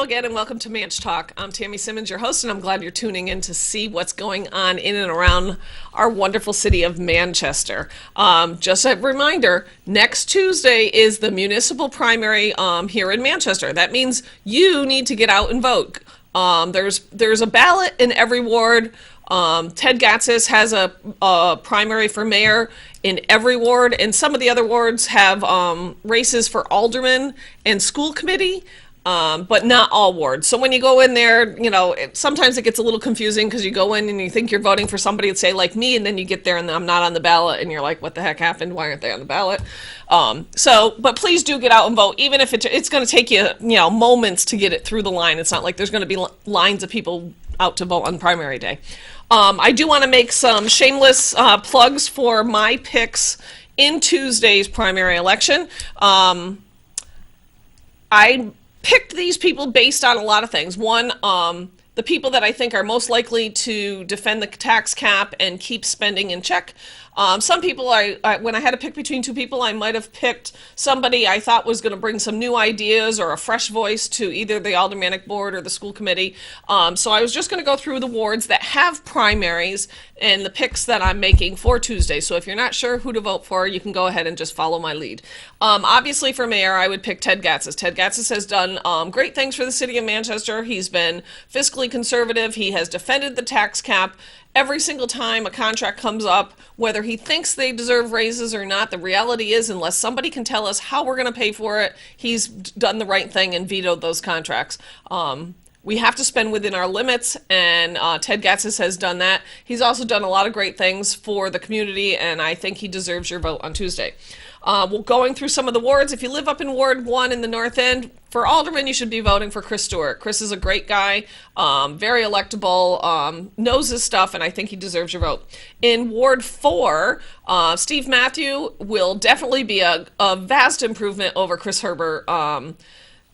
again, and welcome to ManchTalk. I'm Tammy Simmons, your host, and I'm glad you're tuning in to see what's going on in and around our wonderful city of Manchester. Just a reminder, next Tuesday is the municipal primary here in Manchester. That means you need to get out and vote. There's a ballot in every ward. Ted Gatzis has a primary for mayor in every ward, and some of the other wards have races for alderman and school committee. But not all wards. So when you go in there, sometimes it gets a little confusing because you go in and you think you're voting for somebody, say like me, and then you get there and I'm not on the ballot, and you're like, what the heck happened? Why aren't they on the ballot? But please do get out and vote, even if it's going to take you, moments to get it through the line. It's not like there's going to be lines of people out to vote on primary day. I do want to make some shameless plugs for my picks in Tuesday's primary election. I picked these people based on a lot of things. One, the people that I think are most likely to defend the tax cap and keep spending in check. Some people, when I had to pick between two people, I might have picked somebody I thought was going to bring some new ideas or a fresh voice to either the aldermanic board or the school committee. So I was just going to go through the wards that have primaries and the picks that I'm making for Tuesday. So if you're not sure who to vote for, you can go ahead and just follow my lead. Obviously for mayor, I would pick Ted Gatzis. Ted Gatzis has done great things for the city of Manchester. He's been fiscally conservative. He has defended the tax cap. Every single time a contract comes up, whether he thinks they deserve raises or not, the reality is, unless somebody can tell us how we're going to pay for it, he's done the right thing and vetoed those contracts. We have to spend within our limits, and Ted Gatzis has done that. He's also done a lot of great things for the community, and I think he deserves your vote on Tuesday. We're going through some of the wards. If you live up in Ward 1 in the North End, for alderman, you should be voting for Chris Stewart. Chris is a great guy, very electable, knows his stuff, and I think he deserves your vote. In Ward 4, Steve Mathieu will definitely be a vast improvement over Chris Herbert.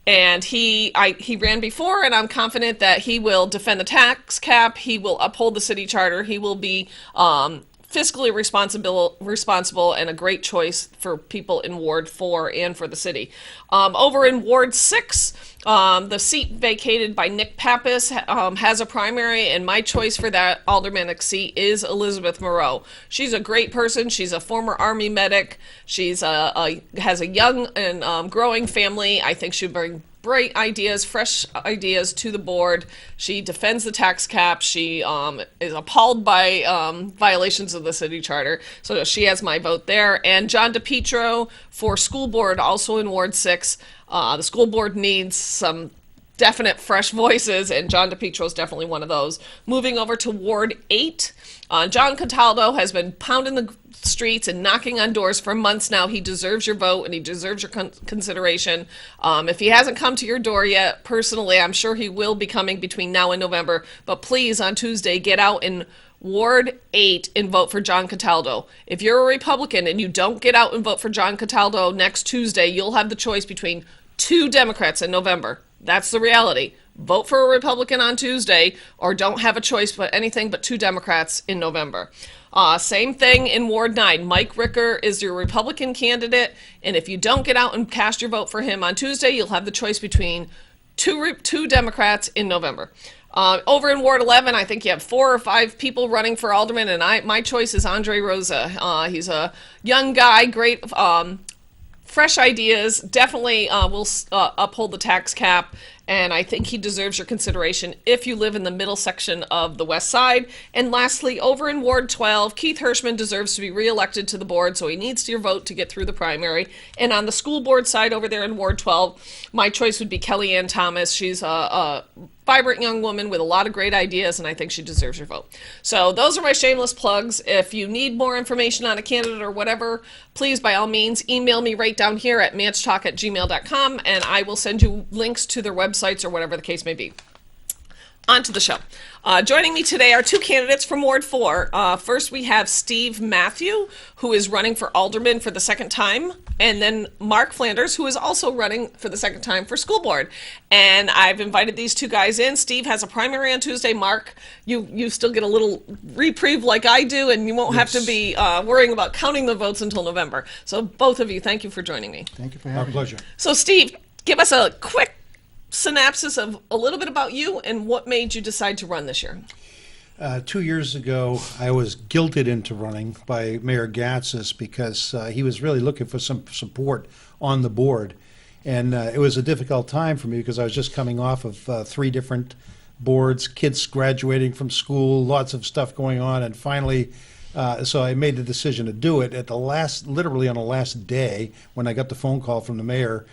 And he ran before, and I'm confident that he will defend the tax cap. He will uphold the city charter. He will be fiscally responsible and a great choice for people in Ward 4 and for the city. Over in Ward 6, the seat vacated by Nick Pappas has a primary, and my choice for that aldermanic seat is Elizabeth Moreau. She's a great person. She's a former Army medic. She's has a young and growing family. I think she'd bring great ideas, fresh ideas to the board. She defends the tax cap. She is appalled by violations of the city charter. So she has my vote there. And John DePietro for school board, also in Ward 6. The school board needs some definite fresh voices, and John DePietro is definitely one of those. Moving over to Ward 8, John Cataldo has been pounding the streets and knocking on doors for months now. He deserves your vote, and he deserves your consideration. If he hasn't come to your door yet, personally, I'm sure he will be coming between now and November. But please, on Tuesday, get out in Ward 8 and vote for John Cataldo. If you're a Republican and you don't get out and vote for John Cataldo next Tuesday, you'll have the choice between two Democrats in November. That's the reality. Vote for a Republican on Tuesday, or don't have a choice but anything but two Democrats in November. Same thing in Ward 9. Mike Ricker is your Republican candidate, and if you don't get out and cast your vote for him on Tuesday, you'll have the choice between two Democrats in November. Over in Ward 11, I think you have 4 or 5 people running for alderman, and my choice is Andre Rosa. He's a young guy, great, fresh ideas, definitely will uphold the tax cap, and I think he deserves your consideration if you live in the middle section of the west side. And lastly, over in Ward 12, Keith Hirschman deserves to be reelected to the board, so he needs your vote to get through the primary. And on the school board side over there in Ward 12, my choice would be Kellyanne Thomas. She's a vibrant young woman with a lot of great ideas, and I think she deserves your vote. So those are my shameless plugs. If you need more information on a candidate or whatever, please, by all means, email me right down here at manchtalk@gmail.com, and I will send you links to their websites or whatever the case may be. On to the show. Joining me today are two candidates from Ward 4. First, we have Steve Mathieu, who is running for alderman for the second time, and then Mark Flanders, who is also running for the second time for school board. And I've invited these two guys in. Steve has a primary on Tuesday. Mark, you still get a little reprieve like I do, and you won't have to be worrying about counting the votes until November. So both of you, thank you for joining me. Thank you for having me. Our pleasure. So Steve, give us a quick synopsis of a little bit about you and what made you decide to run this year. 2 years ago, I was guilted into running by Mayor Gatsis because he was really looking for some support on the board. And it was a difficult time for me because I was just coming off of 3 different boards, kids graduating from school, lots of stuff going on. And finally, so I made the decision to do it at the last, literally on the last day when I got the phone call from the mayor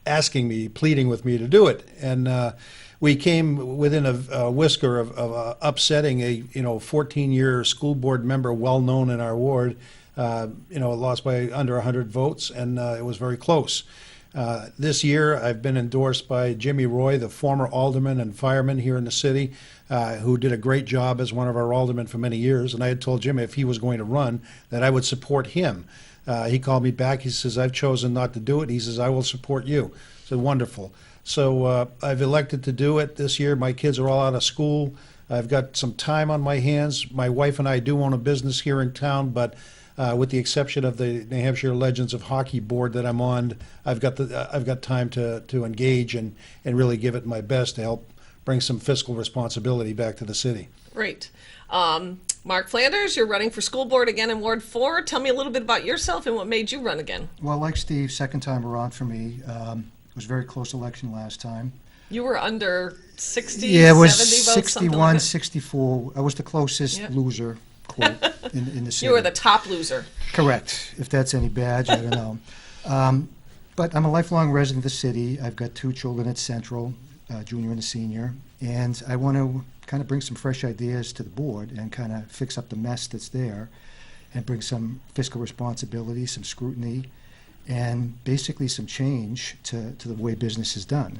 asking me, pleading with me to do it. And we came within a whisker of upsetting a 14-year school board member, well known in our ward. Lost by under 100 votes, and it was very close. This year, I've been endorsed by Jimmy Roy, the former alderman and fireman here in the city, who did a great job as one of our aldermen for many years. And I had told Jimmy if he was going to run, that I would support him. He called me back. He says, I've chosen not to do it. He says, I will support you. I said, wonderful. So I've elected to do it this year. My kids are all out of school. I've got some time on my hands. My wife and I do own a business here in town, but with the exception of the New Hampshire Legends of Hockey board that I'm on, I've got time to engage and really give it my best to help bring some fiscal responsibility back to the city. Great. Mark Flanders, you're running for school board again in Ward 4. Tell me a little bit about yourself and what made you run again. Well, like Steve, second time around for me. It was a very close election last time. You were under 60, Yeah, it was 70 votes, 61, like 64. I was the closest loser, quote, in the city. You were the top loser. Correct. If that's any badge, I don't know. But I'm a lifelong resident of the city. I've got 2 children at Central, junior and a senior, and I want to kind of bring some fresh ideas to the board and kind of fix up the mess that's there and bring some fiscal responsibility, some scrutiny, and basically some change to the way business is done.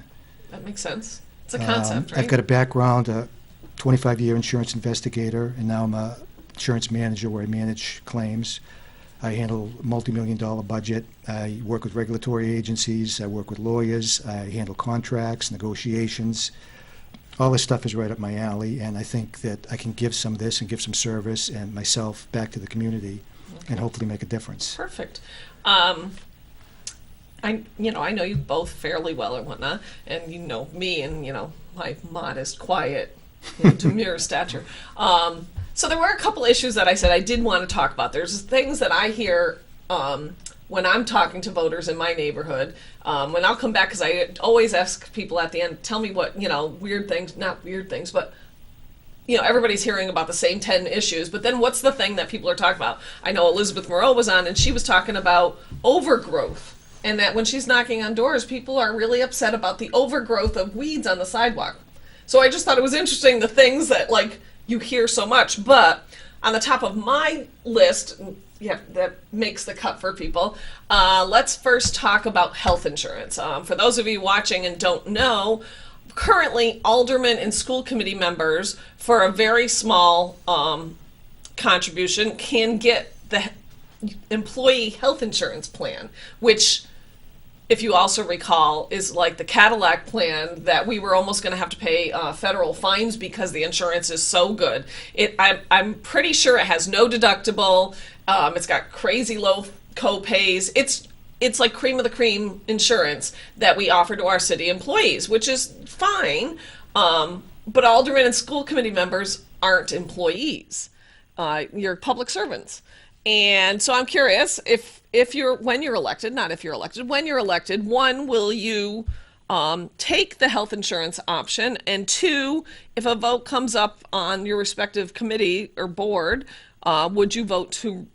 That makes sense. It's a concept, right? I've got a background, a 25-year insurance investigator, and now I'm a insurance manager where I manage claims. I handle a multi-million-dollar budget. I work with regulatory agencies. I work with lawyers. I handle contracts, negotiations. All this stuff is right up my alley, and I think that I can give some of this and give some service and myself back to the community and hopefully make a difference. Perfect. I know you both fairly well and whatnot, and you know me and, my modest, quiet, demure stature. So there were a couple issues that I said I did want to talk about. There's things that I hear when I'm talking to voters in my neighborhood. When I'll come back, because I always ask people at the end, tell me what, weird things, not weird things, but everybody's hearing about the same 10 issues, but then what's the thing that people are talking about? I know Elizabeth Moreau was on, and she was talking about overgrowth. And that when she's knocking on doors, people are really upset about the overgrowth of weeds on the sidewalk. So I just thought it was interesting, the things that, you hear so much. But on the top of my list, that makes the cut for people, let's first talk about health insurance. For those of you watching and don't know, currently aldermen and school committee members, for a very small contribution, can get the employee health insurance plan, which, if you also recall, is like the Cadillac plan that we were almost going to have to pay federal fines because the insurance is so good. I'm pretty sure it has no deductible. It's got crazy low co-pays. It's like cream of the cream insurance that we offer to our city employees, which is fine. But aldermen and school committee members aren't employees. You're public servants. And so I'm curious when you're elected, not if you're elected, when you're elected, one, will you take the health insurance option? And 2, if a vote comes up on your respective committee or board, would you vote to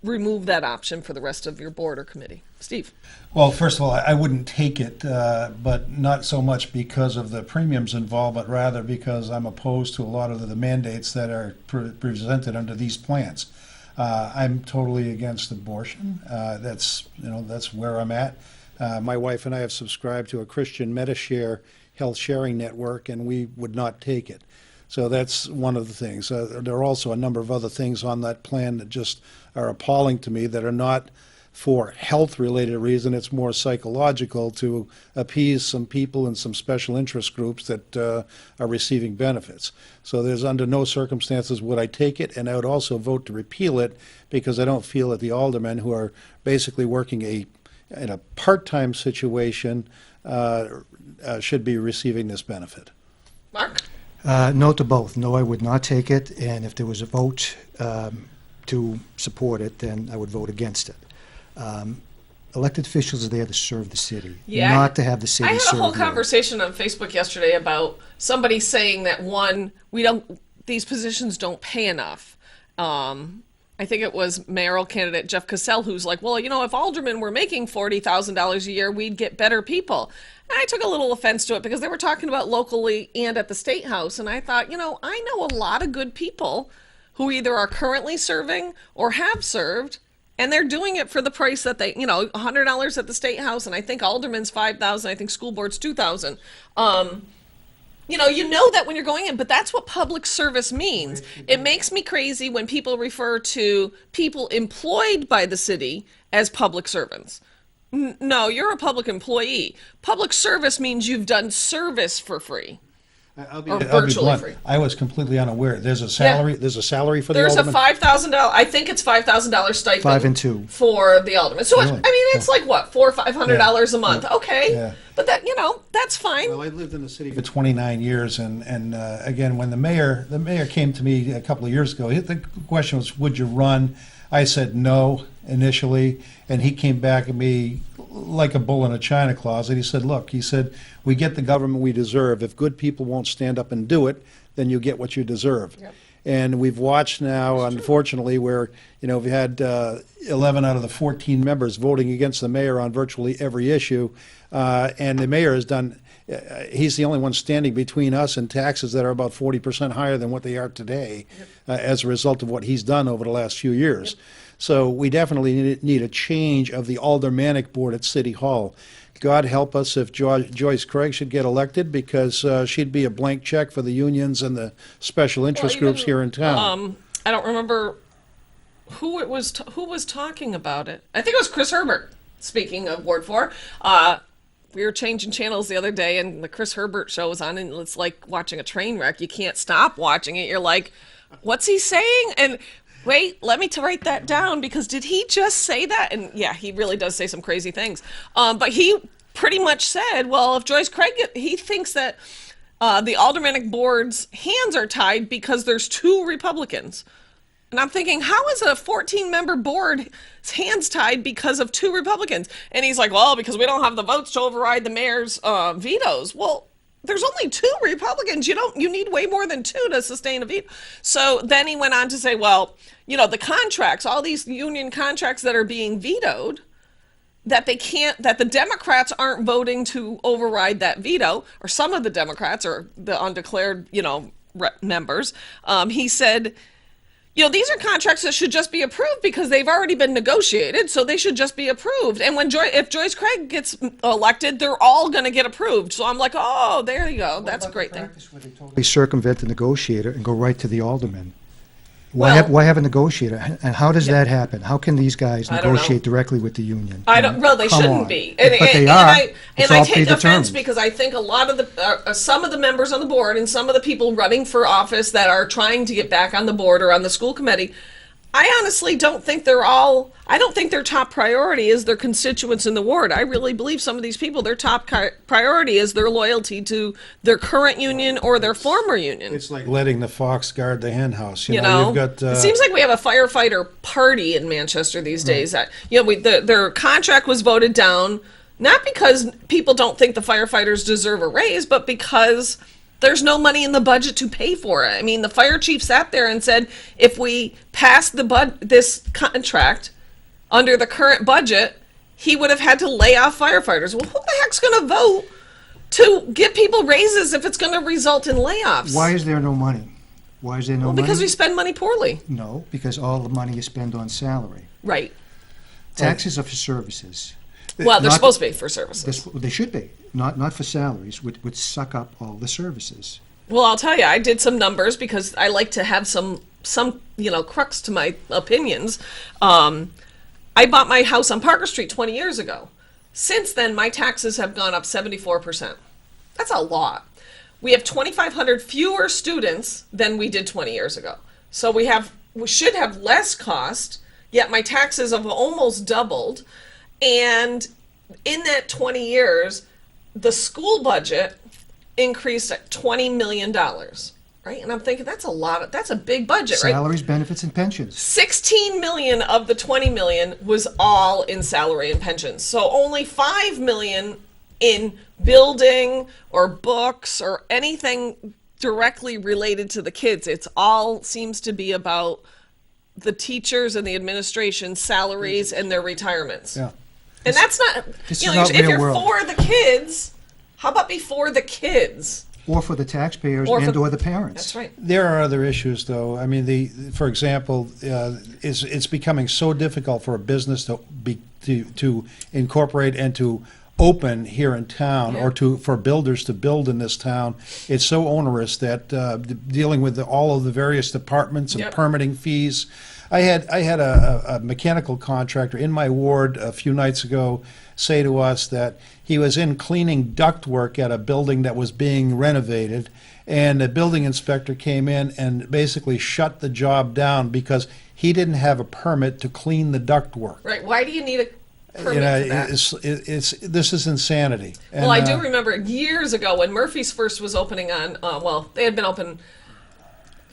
remove that option for the rest of your board or committee? Steve. Well, first of all, I wouldn't take it, but not so much because of the premiums involved, but rather because I'm opposed to a lot of the mandates that are presented under these plans. I'm totally against abortion. That's where I'm at. My wife and I have subscribed to a Christian Medishare health sharing network, and we would not take it. So that's one of the things. There are also a number of other things on that plan that just are appalling to me that are not for health-related reason. It's more psychological to appease some people and some special interest groups that are receiving benefits. So there's under no circumstances would I take it, and I would also vote to repeal it because I don't feel that the aldermen who are basically working in a part-time situation should be receiving this benefit. Mark? No to both. No, I would not take it, and if there was a vote to support it, then I would vote against it. Elected officials are there to serve the city, not to have the city I had serve a whole you. conversation on Facebook yesterday about somebody saying that these positions don't pay enough. I think it was mayoral candidate Jeff Cassell who's like, well, if aldermen were making $40,000 a year, we'd get better people. And I took a little offense to it because they were talking about locally and at the State House. And I thought, I know a lot of good people who either are currently serving or have served, and they're doing it for the price that they, $100 at the State House, and I think alderman's $5,000, I think school board's $2,000. You know that when you're going in, but that's what public service means. It makes me crazy when people refer to people employed by the city as public servants. No, you're a public employee. Public service means you've done service for free. I'll be virtually blunt. free. I was completely unaware. There's a salary. Yeah. There's a salary for the There's alderman. a $5,000. I think it's $5,000 stipend. 5 and 2 for the alderman. So Really? it's like what, $400 or $500 a month. Okay, Yeah. but that's fine. Well, I lived in the city for 29 years, and again, when the mayor came to me a couple of years ago, the question was, would you run? I said no initially, and he came back at me like a bull in a china closet. He said, look, we get the government we deserve. If good people won't stand up and do it, then you get what you deserve. Yep. And we've watched now, unfortunately, where we had 11 out of the 14 members voting against the mayor on virtually every issue, and the mayor has done. He's the only one standing between us and taxes that are about 40% higher than what they are today, as a result of what he's done over the last few years. Yep. So we definitely need a change of the aldermanic board at City Hall. God help us if Joyce Craig should get elected, because she'd be a blank check for the unions and the special interest groups here in town. I don't remember who was talking about it. I think it was Chris Herbert. Speaking of Ward 4, we were changing channels the other day, and the Chris Herbert show was on, and it's like watching a train wreck. You can't stop watching it. You're like, what's he saying? And wait, let me write that down, because did he just say that? And yeah, he really does say some crazy things. But he pretty much said, well, if Joyce Craig, he thinks that the aldermanic board's hands are tied because there's 2 Republicans. And I'm thinking, how is a 14-member board's hands tied because of 2 Republicans? And he's like, well, because we don't have the votes to override the mayor's vetoes. Well, there's only 2 Republicans. You need way more than 2 to sustain a veto. So then he went on to say, well, the contracts, all these union contracts that are being vetoed, that the Democrats aren't voting to override that veto, or some of the Democrats, or the undeclared, members. He said, these are contracts that should just be approved because they've already been negotiated, so they should just be approved. And if Joyce Craig gets elected, they're all going to get approved. So I'm like, oh, there you go. That's a great thing. They totally circumvent the negotiator and go right to the alderman. Why have a negotiator? And how does that happen? How can these guys negotiate directly with the union? Well, they shouldn't be. But they are. And I take offense because I think a lot of some of the members on the board and some of the people running for office that are trying to get back on the board or on the school committee, I honestly don't think I don't think their top priority is their constituents in the ward. I really believe some of these people, their top priority is their loyalty to their current union or their former union. It's like letting the fox guard the hen house. You've got. It seems like we have a firefighter party in Manchester these days. That their contract was voted down, not because people don't think the firefighters deserve a raise, but because there's no money in the budget to pay for it. I mean, the fire chief sat there and said, if we pass this contract under the current budget, he would have had to lay off firefighters. Well, who the heck's going to vote to give people raises if it's going to result in layoffs? Why is there no money? Why is there no money? Because we spend money poorly. No, because all the money is spent on salary. Right. Taxes are for services. Well, they're supposed to be for services. They should be, not for salaries, which suck up all the services. Well, I'll tell you, I did some numbers because I like to have some crux to my opinions. I bought my house on Parker Street 20 years ago. Since then, my taxes have gone up 74%. That's a lot. We have 2,500 fewer students than we did 20 years ago. So we should have less cost, yet my taxes have almost doubled. And in that 20 years, the school budget increased at $20 million, right? And I'm thinking that's a big budget, right? Salaries, benefits, and pensions. 16 million of the 20 million was all in salary and pensions. So only 5 million in building or books or anything directly related to the kids. It's all seems to be about the teachers and the administration salaries and their retirements. Yeah. And that's not, This you is know, not if real you're world. for the kids, how about before the kids? Or for the taxpayers Or for- and or the parents. That's right. There are other issues, though. I mean, for example, it's becoming so difficult for a business to incorporate and to open here in town, Yeah. or for builders to build in this town. It's so onerous that dealing with all of the various departments and Yep. permitting fees. I had a mechanical contractor in my ward a few nights ago say to us that he was in cleaning ductwork at a building that was being renovated, and the building inspector came in and basically shut the job down because he didn't have a permit to clean the ductwork. Right. Why do you need a permit You know, for that? this is insanity. Well, I And, do remember years ago when Murphy's first was opening on, well, they had been open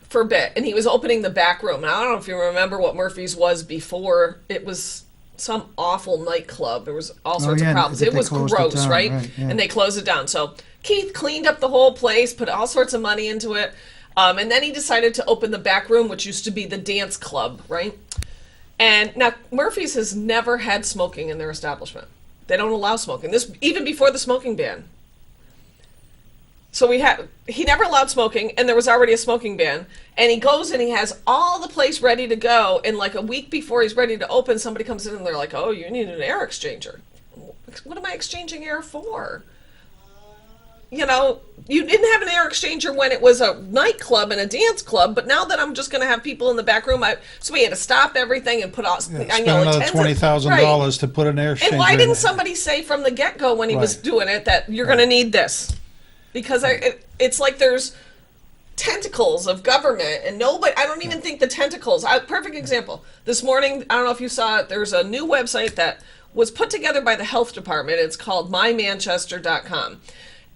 for a bit, and he was opening the back room. And I don't know if you remember what Murphy's was before. It was some awful nightclub. There was all sorts yeah, of problems. that It they was closed it gross, down, right? right, yeah. And they closed it down. So Keith cleaned up the whole place, put all sorts of money into it. And then he decided to open the back room, which used to be the dance club, right? And now Murphy's has never had smoking in their establishment. They don't allow smoking. This even before the smoking ban. So he never allowed smoking, and there was already a smoking ban. And he goes and he has all the place ready to go. And like a week before he's ready to open, somebody comes in and they're like, "Oh, you need an air exchanger." What am I exchanging air for? You know, you didn't have an air exchanger when it was a nightclub and a dance club, but now that I'm just going to have people in the back room, so we had to stop everything and put out. spend another $20,000 to put an air exchanger And why in. didn't somebody say from the get-go when he was Right. doing it that you're going to need this? Because it's like there's tentacles of government, and nobody. I don't even think the tentacles. Perfect example. This morning, I don't know if you saw it. There's a new website that was put together by the health department. It's called mymanchester.com.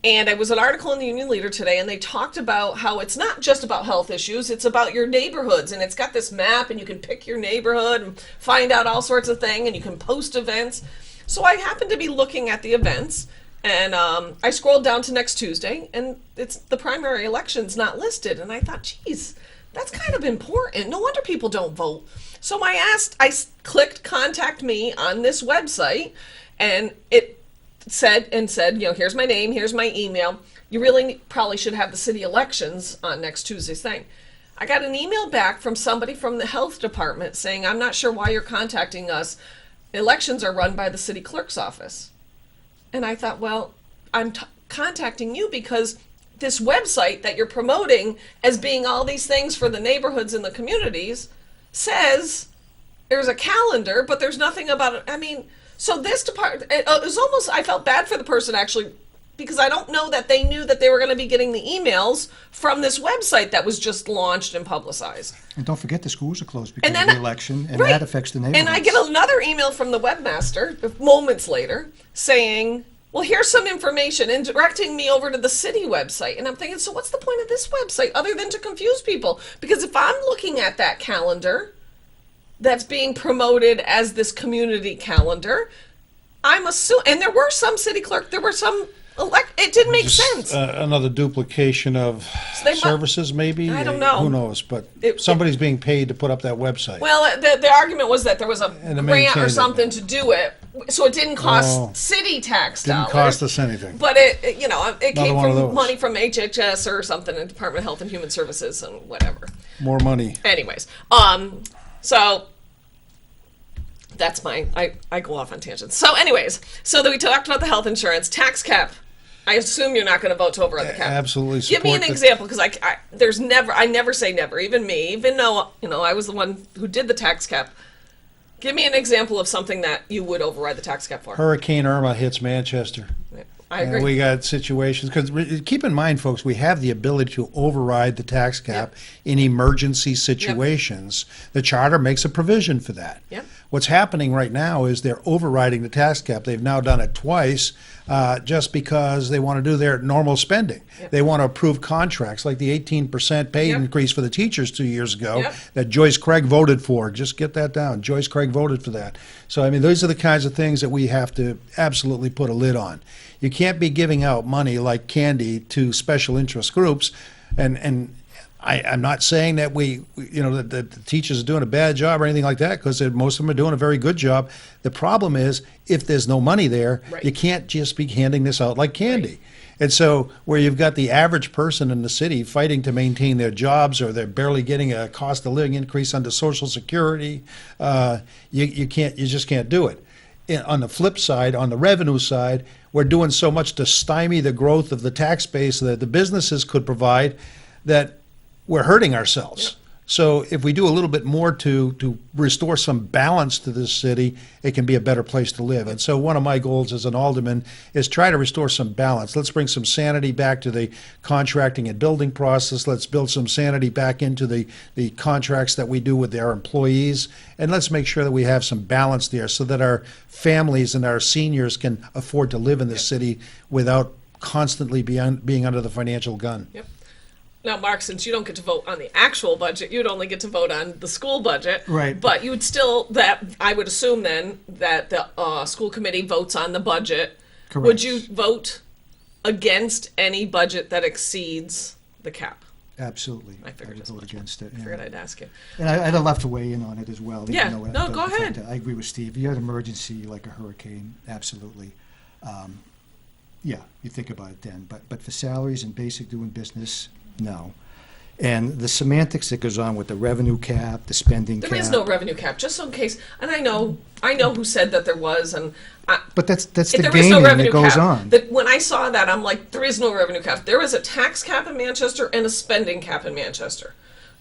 And it was an article in the Union Leader today, and they talked about how it's not just about health issues, it's about your neighborhoods. And it's got this map, and you can pick your neighborhood and find out all sorts of things, and you can post events. So I happened to be looking at the events, and I scrolled down to next Tuesday, and it's the primary election's not listed. And I thought, geez, that's kind of important. No wonder people don't vote. So I clicked contact me on this website, and it said, you know, here's my name, here's my email. You really probably should have the city elections on next Tuesday's thing. I got an email back from somebody from the health department saying, I'm not sure why you're contacting us. Elections are run by the city clerk's office. And I thought, well, I'm contacting you because this website that you're promoting as being all these things for the neighborhoods and the communities says there's a calendar, but there's nothing about it. I mean, so this department, it was almost, I felt bad for the person actually, because I don't know that they knew that they were going to be getting the emails from this website that was just launched and publicized. And don't forget the schools are closed because And of then the election, and right. that affects the neighborhoods. And I get another email from the webmaster moments later saying, well, here's some information, and directing me over to the city website. And I'm thinking, so what's the point of this website other than to confuse people? Because if I'm looking at that calendar that's being promoted as this community calendar, I'm assuming, and there were some city clerk, there were some it didn't make sense. Another duplication of they services, maybe? I don't know. Who knows? But somebody's being paid to put up that website. Well, the argument was that there was a And to grant maintain or it. something to do it, so it didn't cost Oh. city tax dollars. Didn't cost us anything. But it you know, it came one of from those. money from HHS or something, and Department of Health and Human Services and whatever. More money. Anyways, so that's mine. I go off on tangents. So anyways, so that we talked about the health insurance tax cap. I assume you're not going to vote to override the cap. Absolutely Give me an support the- example, because I never say never. Even me, even though I was the one who did the tax cap. Give me an example of something that you would override the tax cap for. Hurricane Irma hits Manchester. I agree. And we got situations, because keep in mind, folks, we have the ability to override the tax cap in emergency situations. The charter makes a provision for that. Yep. What's happening right now is they're overriding the tax cap. They've now done it twice just because they want to do their normal spending. Yep. They want to approve contracts like the 18% pay Yep. increase for the teachers 2 years ago Yep. that Joyce Craig voted for. Just get that down. Joyce Craig voted for that. So, I mean, those are the kinds of things that we have to absolutely put a lid on. You can't be giving out money like candy to special interest groups. And I'm not saying that that the teachers are doing a bad job or anything like that, because most of them are doing a very good job. The problem is, if there's no money there, Right. you can't just be handing this out like candy. And so where you've got the average person in the city fighting to maintain their jobs, or they're barely getting a cost of living increase under Social Security, you just can't do it. On the flip side, on the revenue side, we're doing so much to stymie the growth of the tax base that the businesses could provide that we're hurting ourselves. Yep. So if we do a little bit more to restore some balance to this city, it can be a better place to live. And so one of my goals as an alderman is try to restore some balance. Let's bring some sanity back to the contracting and building process. Let's build some sanity back into the contracts that we do with our employees. And let's make sure that we have some balance there so that our families and our seniors can afford to live in this city without constantly being under the financial gun. Yep. Now, Mark, since you don't get to vote on the actual budget, you'd only get to vote on the school budget. Right. But you would still, I would assume then, that the school committee votes on the budget. Correct. Would you vote against any budget that exceeds the cap? Absolutely. I figured would as vote much. against it. I figured I'd ask you. And I'd love to weigh in on it as well. even Yeah. though it No, go doesn't affect ahead. it. I agree with Steve. You had an emergency like a hurricane, absolutely. Yeah, you think about it then. But for salaries and basic doing business, no. And the semantics that goes on with the revenue cap, the spending cap. There is no revenue cap, just in case. And I know who said that there was, and But that's if the there is no gaming revenue that goes cap, on. that when I saw that, I'm like, there is no revenue cap. There is a tax cap in Manchester and a spending cap in Manchester.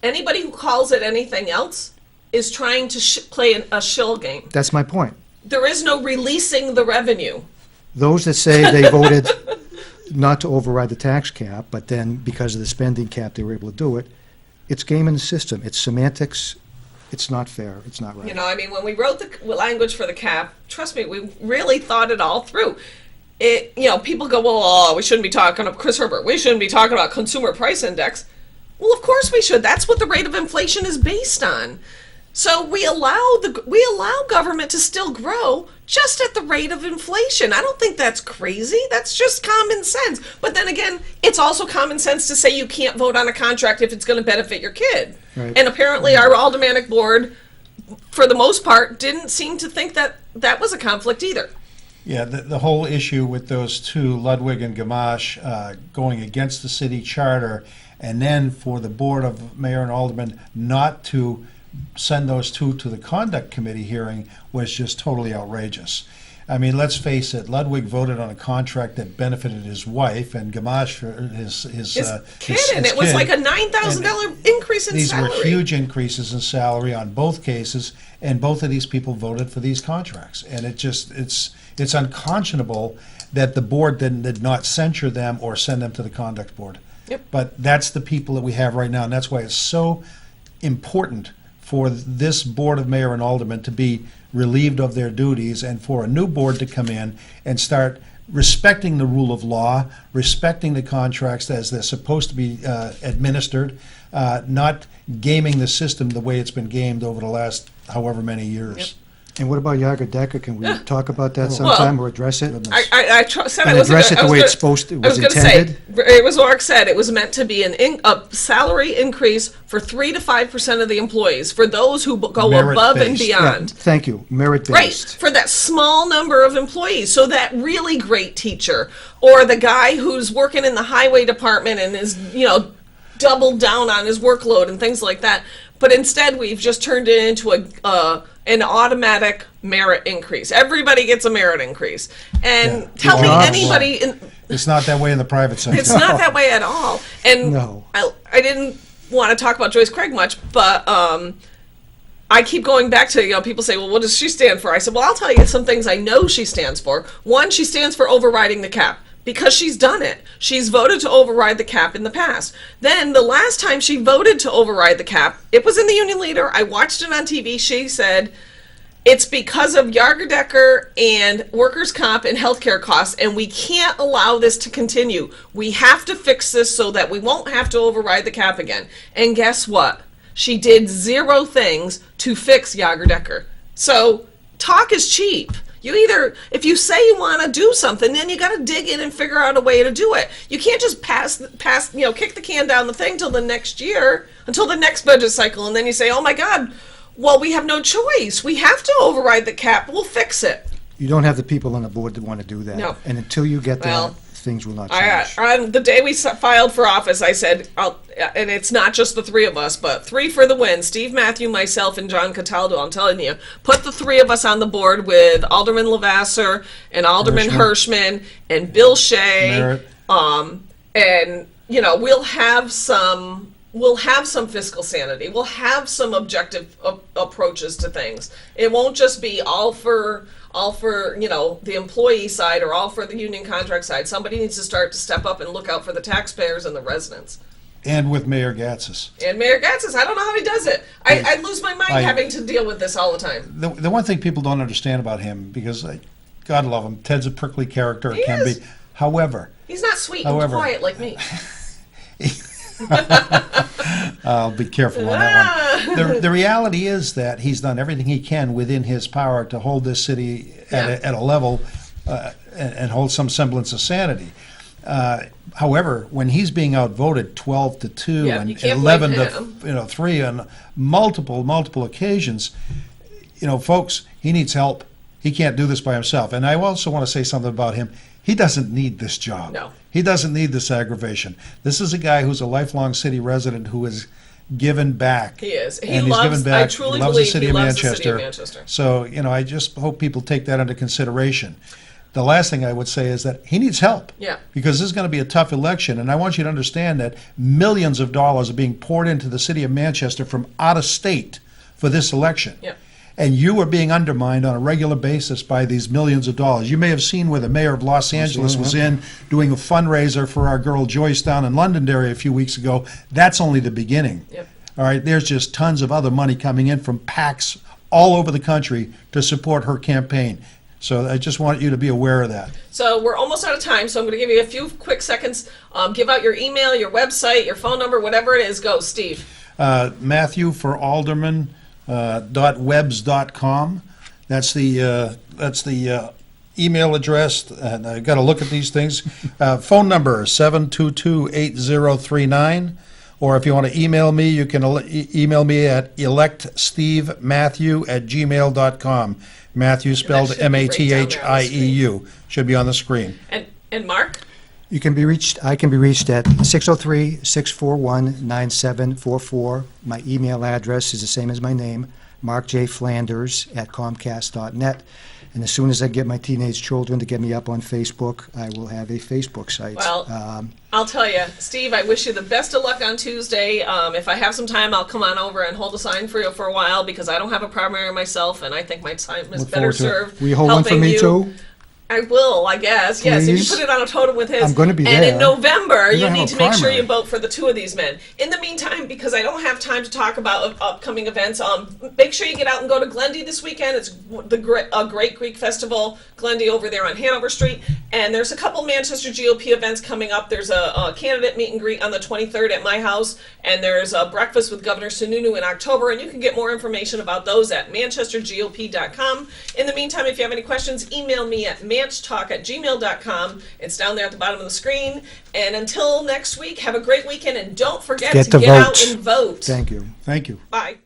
Anybody who calls it anything else is trying to play a shill game. That's my point. There is no releasing the revenue. Those that say they voted not to override the tax cap, but then because of the spending cap, they were able to do it, it's gaming the system. It's semantics. It's not fair. It's not right. You know, I mean, when we wrote the language for the cap, trust me, we really thought it all through. People go, well, we shouldn't be talking about Chris Herbert. We shouldn't be talking about consumer price index. Well, of course we should. That's what the rate of inflation is based on. So we allow government to still grow just at the rate of inflation. I don't think that's crazy. That's just common sense. But then again, it's also common sense to say you can't vote on a contract if it's going to benefit your kid. Right. And apparently our aldermanic board, for the most part, didn't seem to think that that was a conflict either. Yeah, the whole issue with those two, Ludwig and Gamache, going against the city charter, and then for the Board of Mayor and Aldermen not to send those two to the Conduct Committee hearing was just totally outrageous. I mean, let's face it, Ludwig voted on a contract that benefited his wife, and Gamache, his kid, and it was like a $9,000 increase in salary. These were huge increases in salary on both cases, and both of these people voted for these contracts. And it's unconscionable that the board did not censure them or send them to the Conduct Board. Yep. But that's the people that we have right now, and that's why it's so important for this Board of Mayor and Aldermen to be relieved of their duties, and for a new board to come in and start respecting the rule of law, respecting the contracts as they're supposed to be administered, not gaming the system the way it's been gamed over the last however many years. Yep. And what about Yager Decker? Can we talk about that sometime or address it? I said And I was address it the way it's supposed to, was intended? It was Mark said, it was meant to be a salary increase for 3 to 5% of the employees, for those who go above and Merit-based. beyond. Yeah, thank you. Merit-based. Right, for that small number of employees. So that really great teacher, or the guy who's working in the highway department and is, doubled down on his workload and things like that. But instead, we've just turned it into an automatic merit increase. Everybody gets a merit increase. And Yeah. tell me Jobs. anybody It's not that way in the private sector. it's not that way at all. And No. I didn't want to talk about Joyce Craig much, but I keep going back to, people say, well, what does she stand for? I said, well, I'll tell you some things I know she stands for. One, she stands for overriding the cap, because she's done it. She's voted to override the cap in the past. Then the last time she voted to override the cap, it was in the Union Leader. I watched it on TV. She said, It's because of Yarger and workers' comp and healthcare costs, and we can't allow this to continue. We have to fix this so that we won't have to override the cap again. And guess what? She did 0 things to fix Yarger. So talk is cheap. You either, if you say you want to do something, then you got to dig in and figure out a way to do it. You can't just kick the can down the thing till the next year, until the next budget cycle, and then you say, oh my God, well, we have no choice. We have to override the cap. We'll fix it. You don't have the people on the board that want to do that. No. And until you get Well, that, things will not change. On the day we filed for office, I said, and it's not just the 3 of us, but 3 for the win. Steve, Mathieu, myself, and John Cataldo. I'm telling you, put the 3 of us on the board with Alderman Lavasser and Alderman Hirschman and Bill Shea. Merritt. And we'll have some fiscal sanity. We'll have some objective approaches to things. It won't just be all for the employee side or all for the union contract side. Somebody needs to step up and look out for the taxpayers and the residents. And with Mayor Gatsis. And Mayor Gatsis, I don't know how he does it. I lose my mind having to deal with this all the time. The one thing people don't understand about him, because God love him, Ted's a prickly character, He can is. be. However, He's not sweet and quiet like me. I'll be careful on that one. The reality is that he's done everything he can within his power to hold this city at a level and hold some semblance of sanity. However, when he's being outvoted 12-2 Yeah, and you can't 11 blame to 3 on multiple occasions, folks, he needs help. He can't do this by himself. And I also want to say something about him. He doesn't need this job. No. He doesn't need this aggravation. This is a guy who's a lifelong city resident who has given back. He is. He And he's loves, given back. I truly He loves believe the city he of loves the city Manchester. of Manchester. So, I just hope people take that under consideration. The last thing I would say is that he needs help. Yeah. Because this is going to be a tough election, and I want you to understand that millions of dollars are being poured into the city of Manchester from out of state for this election. Yeah. And you are being undermined on a regular basis by these millions of dollars. You may have seen where the mayor of Los Angeles was in doing a fundraiser for our girl Joyce down in Londonderry a few weeks ago. That's only the beginning. Yep. All right, there's just tons of other money coming in from PACs all over the country to support her campaign. So I just want you to be aware of that. So we're almost out of time, so I'm going to give you a few quick seconds. Give out your email, your website, your phone number, whatever it is. Go, Steve. Mathieu for Alderman. .webs.com. That's the email address, and I got to look at these things. Phone number 722-8039, or if you want to email me, you can email me at electstevemathieu@gmail.com. Mathieu spelled should be right down there on the Mathieu. Should be on the screen. And Mark? I can be reached at 603-641-9744. My email address is the same as my name, markjflanders@comcast.net. And as soon as I get my teenage children to get me up on Facebook, I will have a Facebook site. Well, I'll tell you, Steve, I wish you the best of luck on Tuesday. If I have some time, I'll come on over and hold a sign for you for a while, because I don't have a primary myself, and I think my time is Look better forward to it. served. Will you hold one for helping me you. too? I will, I guess. Yes, if you Please? put it on a totem with his. I'm gonna be And there. in November, you gonna need have to a make sure primary. you vote for the 2 of these men. In the meantime, because I don't have time to talk about upcoming events, make sure you get out and go to Glendy this weekend. It's a great Greek festival, Glendy over there on Hanover Street. And there's a couple Manchester GOP events coming up. There's a candidate meet and greet on the 23rd at my house, and there's a breakfast with Governor Sununu in October, and you can get more information about those at manchestergop.com. In the meantime, if you have any questions, email me at manchtalk@gmail.com. It's down there at the bottom of the screen. And until next week, have a great weekend, and don't forget Get to to get out vote. and vote. Thank you. Thank you. Bye.